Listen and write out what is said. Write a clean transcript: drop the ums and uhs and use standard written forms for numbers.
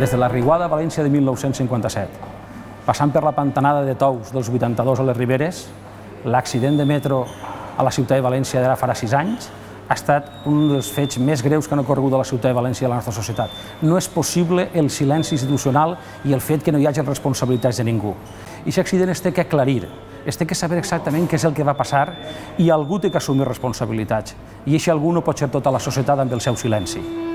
des de la riuada a València de 1957, passant per la pantanada de Tous dels 82 a les Riberes, l'accident de metro a la ciutat de València d'ara farà 6 anys, ha estat un dels fets més greus que han ocorregut a la ciutat de València i a la nostra societat. No és possible el silenci institucional i el fet que no hi hagi responsabilitats de ningú. I aquest accident es té que aclarir, es té que saber exactament què és el que va passar i algú té que assumir responsabilitats. I aquest algú no pot ser tota la societat amb el seu silenci.